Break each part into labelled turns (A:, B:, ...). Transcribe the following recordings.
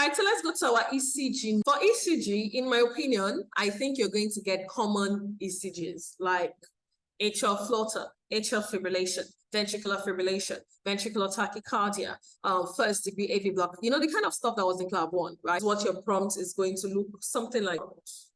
A: right, so let's go to our ECG. For ECG, in my opinion, I think you're going to get common ECGs like atrial flutter, atrial fibrillation, ventricular fibrillation, ventricular tachycardia, first degree AV block. You know, the kind of stuff that was in Club 1, right? What your prompt is going to look something like,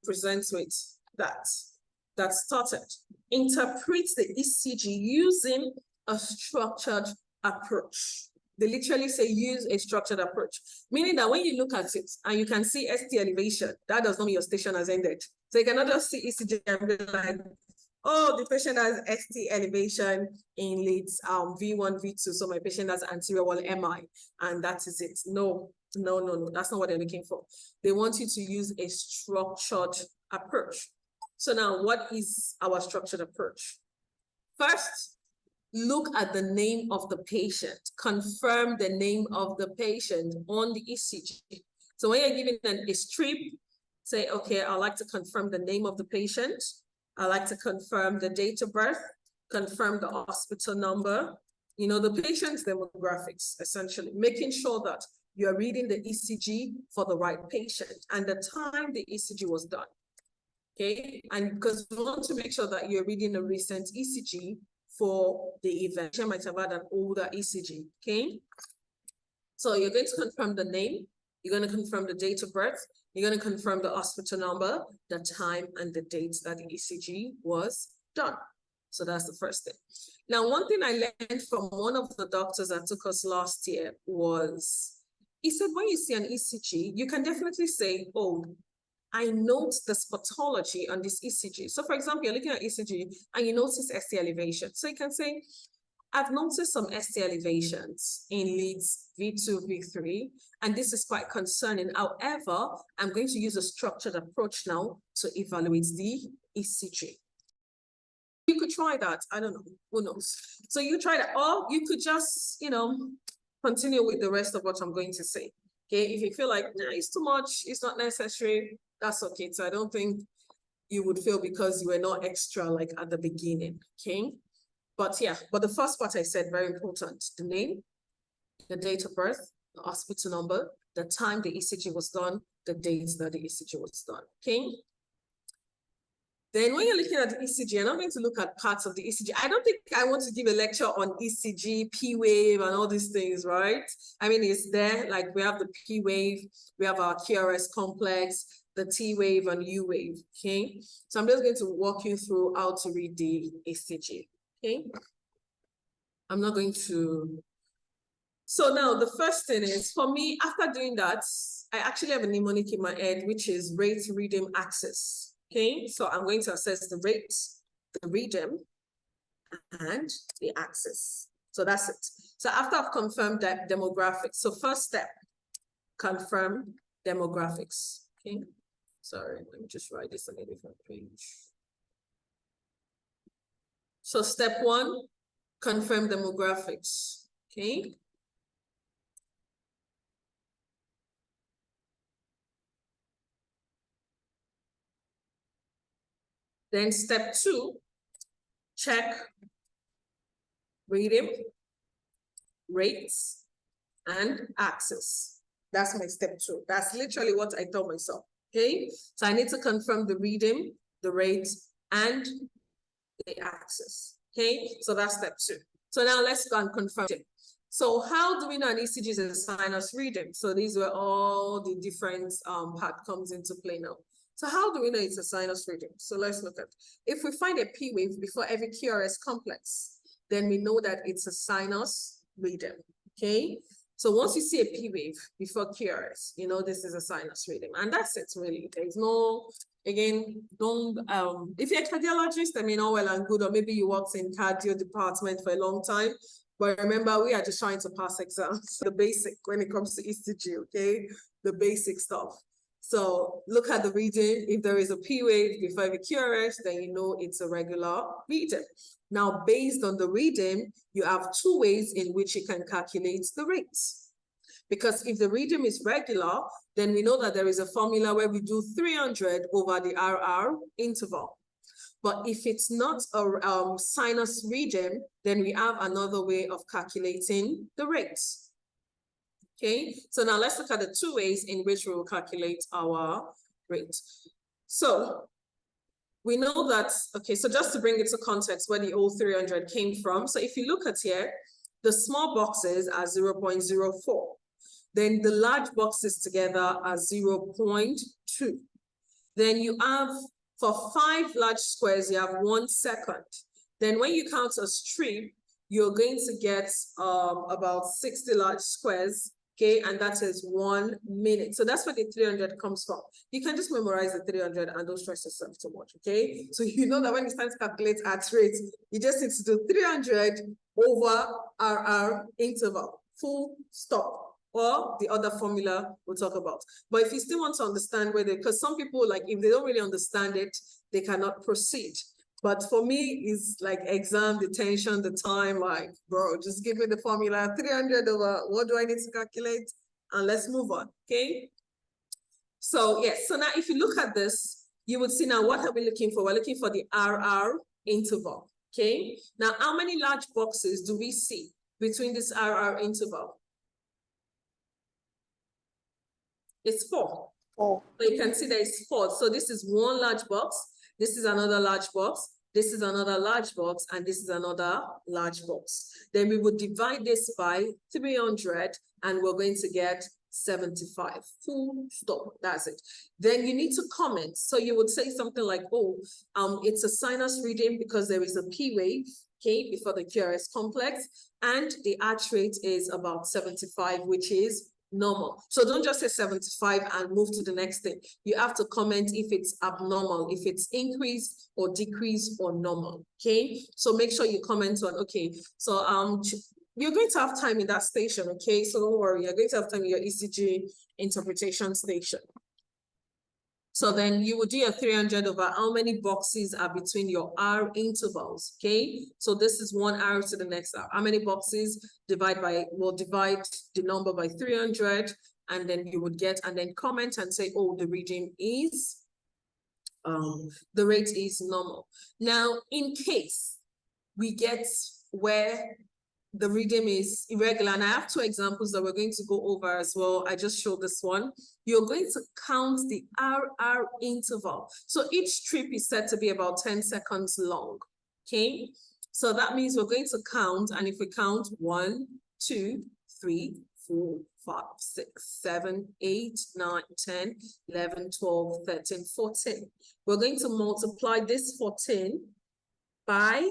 A: presents with that started. Interpret the ECG using a structured approach. They literally say use a structured approach, meaning that when you look at it and you can see ST elevation, that does not mean your station has ended. So you cannot just see ECG and be like, oh, the patient has ST elevation in leads V1, V2, so my patient has anterior wall MI, and that is it. No, that's not what they're looking for. They want you to use a structured approach. So now, what is our structured approach? First, look at the name of the patient. Confirm the name of the patient on the ECG. So when you're given a strip, say, okay, I'd like to confirm the name of the patient. I'd like to confirm the date of birth, confirm the hospital number, you know, the patient's demographics, essentially, making sure that you're reading the ECG for the right patient and the time the ECG was done. Okay, and because we want to make sure that you're reading a recent ECG for the event. You might have had an older ECG, okay? So you're going to confirm the name, you're going to confirm the date of birth, you're going to confirm the hospital number, the time, and the date that the ECG was done. So that's the first thing. Now, one thing I learned from one of the doctors that took us last year was, he said, when you see an ECG, you can definitely say, oh, I note the pathology on this ECG. So for example, you're looking at ECG and you notice ST elevation. So you can say, I've noticed some ST elevations in leads V2, V3, and this is quite concerning. However, I'm going to use a structured approach now to evaluate the ECG. You could try that. I don't know, who knows? So you try that, or you could just, you know, continue with the rest of what I'm going to say. Okay, if you feel like, nah, it's too much, it's not necessary, that's okay. So I don't think you would feel because you were not extra like at the beginning, okay? But yeah, but the first part I said, very important, the name, the date of birth, the hospital number, the time the ECG was done, the dates that the ECG was done, okay? Then when you're looking at the ECG, and I'm going to look at parts of the ECG, I don't think I want to give a lecture on ECG, Pwave, and all these things, right? I mean, it's there, like we have the Pwave, we have our QRS complex, the T wave and U wave, okay? So I'm just going to walk you through how to read the ECG, okay? I'm not going to. So now the first thing is, for me, after doing that, I actually have a mnemonic in my head, which is rate, rhythm, axis. Okay, so I'm going to assess the rate, the rhythm, and the axis. So that's it. So after I've confirmed that demographics, so first step, confirm demographics. Okay, sorry, let me just write this on a different page. So step one, confirm demographics. Okay. Then step two, check rhythm, rates, and axis. That's my step two. That's literally what I told myself, okay? So I need to confirm the rhythm, the rate, and the axis, okay? So that's step two. So now let's go and confirm it. So how do we know an ECG is a sinus rhythm? So these were all the different part comes into play now. So how do we know it's a sinus rhythm? So let's look at, if we find a P wave before every QRS complex, then we know that it's a sinus rhythm, okay? So once you see a P wave before QRS, you know this is a sinus rhythm. And that's it really. There's no, again, don't, if you're a cardiologist, I mean, all well and good, or maybe you worked in cardio department for a long time, but remember, we are just trying to pass exams. The basic when it comes to ECG, okay? The basic stuff. So look at the rhythm. If there is a P wave before every QRS, then you know it's a regular rhythm. Now, based on the rhythm, you have two ways in which you can calculate the rates. Because if the rhythm is regular, then we know that there is a formula where we do 300 over the RR interval. But if it's not a sinus rhythm, then we have another way of calculating the rates. Okay, so now let's look at the two ways in which we will calculate our rate. So we know that, okay, so just to bring it to context where the old 300 came from. So if you look at here, the small boxes are 0.04. Then the large boxes together are 0.2. Then you have, for 5 large squares, you have 1 second. Then when you count a strip, you're going to get about 60 large squares, okay? And that is 1 minute. So that's where the 300 comes from. You can just memorize the 300 and don't stress yourself too much, okay? So you know that when it's time to calculate at rate, you just need to do 300 over RR interval, full stop. Or the other formula we'll talk about. But if you still want to understand whether, because some people, like, if they don't really understand it, they cannot proceed. But for me, it's like exam, the tension, the time, like, bro, just give me the formula, 300 over, what do I need to calculate? And let's move on, okay? So, yes, so now if you look at this, you would see now what are we looking for? We're looking for the RR interval, okay? Now, how many large boxes do we see between this RR interval? It's 4. So you can see there is 4. So this is one large box. This is another large box. This is another large box. And this is another large box. Then we would divide this by 300 and we're going to get 75. Full stop. That's it. Then you need to comment. So you would say something like, oh, it's a sinus reading because there is a Pwave, okay, before the QRS complex. And the arch rate is about 75, which is normal. So don't just say 75 and move to the next thing. You have to comment if it's abnormal, if it's increased or decreased or normal, okay? So make sure you comment on, okay, so you're going to have time in that station, okay? So don't worry, you're going to have time in your ECG interpretation station. So then you would do your 300 over how many boxes are between your R intervals, okay? So this is 1 R to the next R. How many boxes? Divide by, we'll divide the number by 300, and then you would get, and then comment and say, oh, the reading is, the rate is normal. Now, in case we get where the reading is irregular, and I have 2 examples that we're going to go over as well. I just showed this one. You're going to count the RR interval. So each strip is said to be about 10 seconds long, okay? So that means we're going to count, and if we count 1, 2, 3, 4, 5, 6, 7, 8, 9, 10, 11, 12, 13, 14. We're going to multiply this 14 by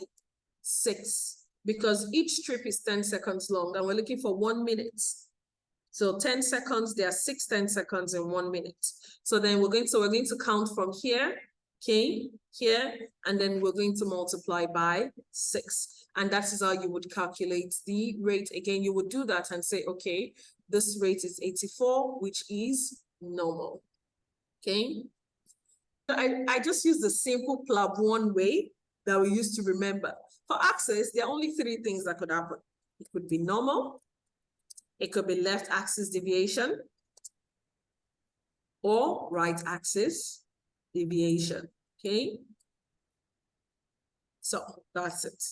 A: 6. Because each strip is 10 seconds long and we're looking for 1 minute. So 10 seconds, there are 6 10 seconds in 1 minute. So then we're going to count from here, okay, here, and then we're going to multiply by 6. And that is how you would calculate the rate. Again, you would do that and say, okay, this rate is 84, which is normal, okay? I just use the simple plug one way that we used to remember. For Axis, there are only 3 things that could happen. It could be normal, it could be left axis deviation, or right axis deviation, okay? So that's it.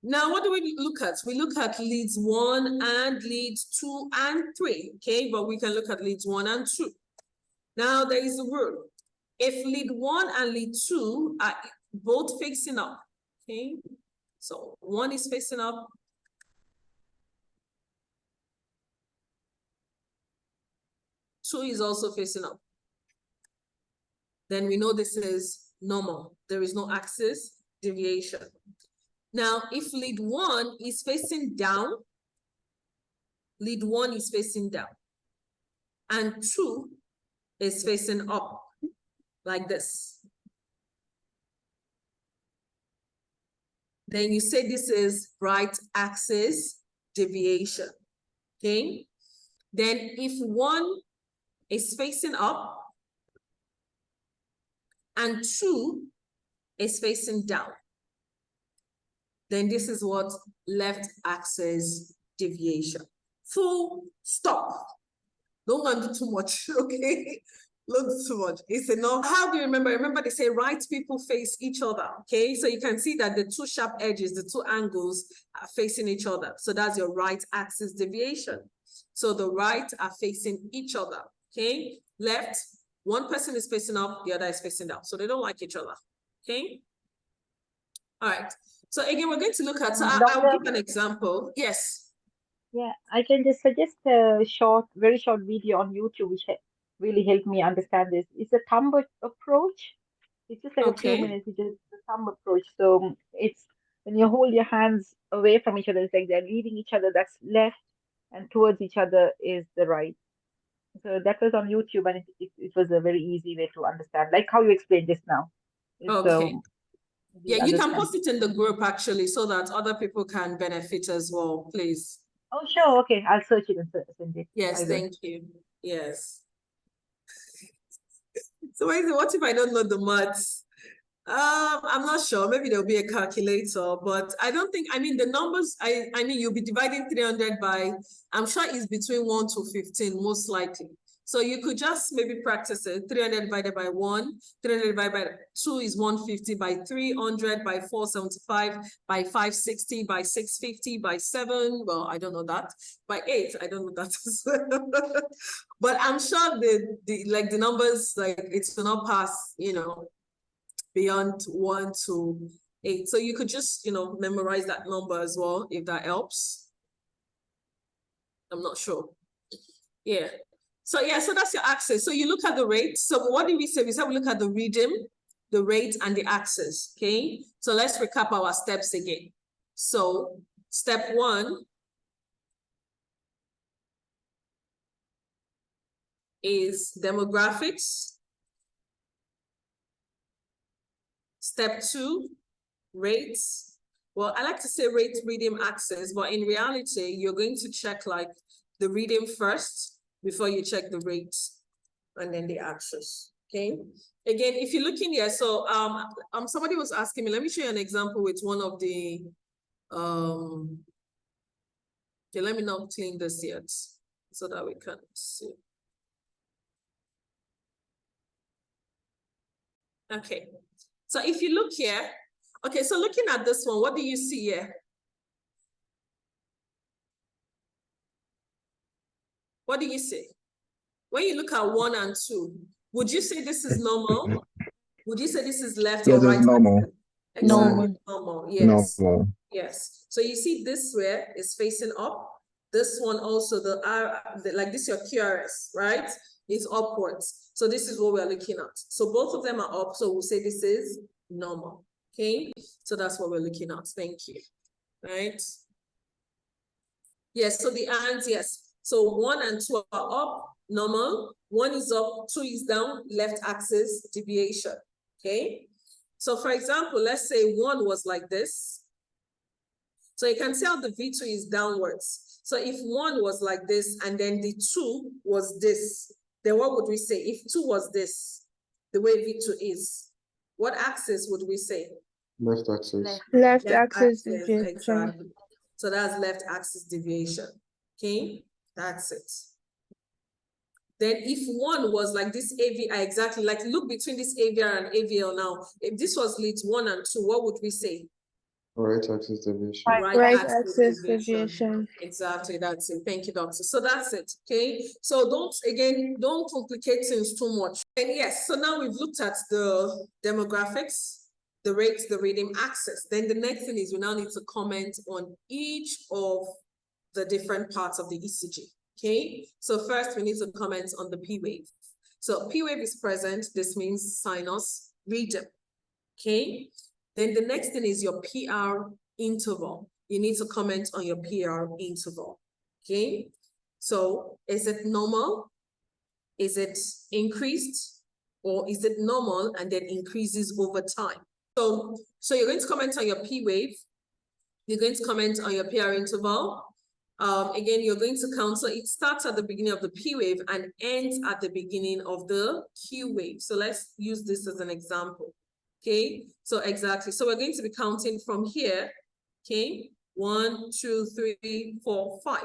A: Now, what do we look at? We look at leads 1 and leads 2 and 3, okay? But we can look at leads 1 and 2. Now, there is a rule. If lead 1 and lead 2 are both facing up, okay, so 1 is facing up, 2 is also facing up, then we know this is normal. There is no axis deviation. Now, if lead 1 is facing down, lead 1 is facing down, and 2 is facing up, like this. Then you say this is right axis deviation, okay? Then if 1 is facing up and 2 is facing down, then this is what left axis deviation. Full stop. Don't go and do too much, okay? Don't do too much. It's enough. How do you remember? Remember, they say right people face each other, okay? So you can see that the 2 sharp edges, the 2 angles are facing each other. So that's your right axis deviation. So the right are facing each other, okay? Left, one person is facing up, the other is facing down. So they don't like each other, okay? All right. So again, we're going to look at, so I'll give an example. Yes.
B: Yeah, I can just suggest a very short video on YouTube, which really helped me understand this. It's a thumb approach. It's just like a few
A: Okay.
B: minutes. It's just a thumb approach. So it's when you hold your hands away from each other, it's like they're leading each other. That's left, and towards each other is the right. So that was on YouTube, and it was a very easy way to understand, like how you explained just now. It's
A: Okay. Yeah, you can
B: understand.
A: post it in the group actually, so that other people can benefit as well, please.
B: Oh, sure. Okay, I'll search it and send it.
A: Yes, thank you. Yes. So what if I don't know the maths? I'm not sure. Maybe there'll be a calculator, but I don't think, I mean, the numbers, I mean, you'll be dividing 300 by, I'm sure it's between 1 to 15, most likely. So you could just maybe practice it. 300 divided by 1, 300 divided by 2 is 150, by 300, by 475, by 560, by 650, by 7, well, I don't know that. By 8, I don't know that. But I'm sure the numbers, like, it's will not pass, you know, beyond 1 to 8. So you could just, you know, memorize that number as well, if that helps. I'm not sure. Yeah. So yeah, so that's your axis. So you look at the rate. So what did we say? We said we look at the rhythm, the rate, and the axis. Okay. So let's recap our steps again. So step 1 is demographics. Step 2, rates. Well, I like to say rate, rhythm, axis, but in reality, you're going to check like the rhythm first before you check the rate and then the axis. Okay. Again, if you look in here, so somebody was asking me, let me show you an example with one of the okay, let me not clean this yet so that we can see. Okay. So if you look here, okay, so looking at this one, what do you see here? What do you see? When you look at 1 and 2, would you say this is normal? Would you say this is left or right?
C: Normal.
A: Exactly. Normal. Yes.
C: Normal.
A: Yes. So you see this way is facing up. This one also, like this, your QRS, right? Is upwards. So this is what we're looking at. So both of them are up. So we'll say this is normal. Okay. So that's what we're looking at. Thank you. Right. Yes. So the ands, yes. So 1 and 2 are up, normal. 1 is up, 2 is down, left axis deviation. Okay. So for example, let's say 1 was like this. So you can tell the V2 is downwards. So if 1 was like this and then the 2 was this, then what would we say? If 2 was this, the way V2 is, what axis would we say?
C: Left axis.
D: Left axis deviation.
A: Exactly. So that's left axis deviation. Okay, that's it. Then if 1 was like this AVI, exactly, like look between this AVR and AVL now. If this was leads 1 and 2, what would we say?
C: Right axis deviation.
D: Right axis deviation.
A: Exactly, that's it. Thank you, doctor. So that's it, okay? So don't complicate things too much. And yes, so now we've looked at the demographics, the rates, the rhythm, axis. Then the next thing is we now need to comment on each of the different parts of the ECG, okay? So first we need to comment on the P wave. So P wave is present. This means sinus rhythm, okay? Then the next thing is your PR interval. You need to comment on your PR interval, okay? So is it normal? Is it increased? Or is it normal and then increases over time? So you're going to comment on your P wave. You're going to comment on your PR interval. Again, you're going to count. So it starts at the beginning of the P wave and ends at the beginning of the Q wave. So let's use this as an example. Okay, so exactly. So we're going to be counting from here. Okay, 1, 2, 3, 4, 5.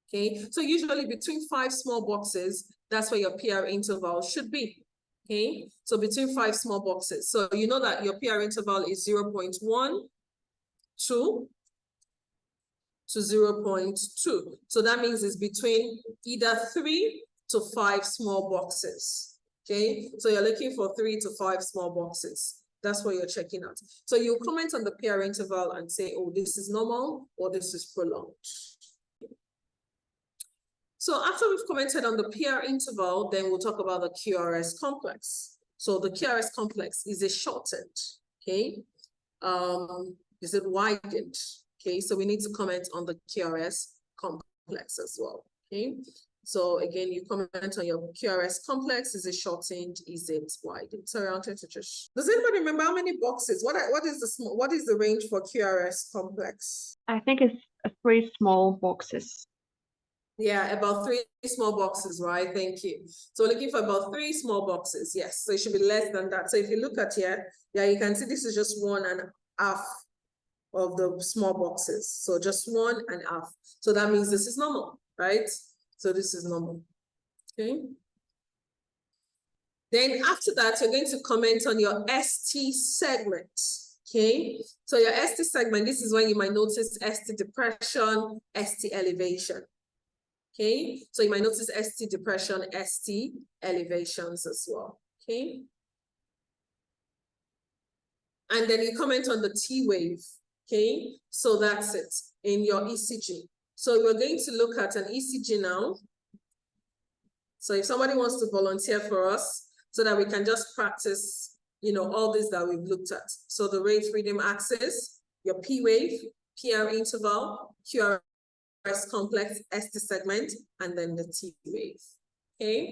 A: Okay, so usually between 5 small boxes, that's where your PR interval should be. Okay, so between 5 small boxes. So you know that your PR interval is 0.1, 2, to 0.2. So that means it's between either 3 to 5 small boxes. Okay, so you're looking for 3 to 5 small boxes. That's what you're checking out. So you comment on the PR interval and say, oh, this is normal or this is prolonged. So after we've commented on the PR interval, then we'll talk about the QRS complex. So the QRS complex, is it shortened? Okay. Is it widened? Okay, so we need to comment on the QRS complex as well. Okay. So again, you comment on your QRS complex. Is it shortened? Is it widened? Sorry, I'll try to just. Does anybody remember how many boxes? What is the range for QRS complex?
E: I think it's 3 small boxes.
A: Yeah, about 3 small boxes, right? Thank you. So we're looking for about 3 small boxes. Yes, so it should be less than that. So if you look at here, yeah, you can see this is just 1.5 of the small boxes. So just 1.5. So that means this is normal, right? So this is normal. Okay. Then after that, you're going to comment on your ST segment. Okay. So your ST segment, this is when you might notice ST depression, ST elevation. Okay. So you might notice ST depression, ST elevations as well. Okay. And then you comment on the T wave. Okay. So that's it in your ECG. So we're going to look at an ECG now. So if somebody wants to volunteer for us so that we can just practice, you know, all this that we've looked at. So the rate freedom axis, your P wave, PR interval, QRS complex, ST segment, and then the T wave. Okay.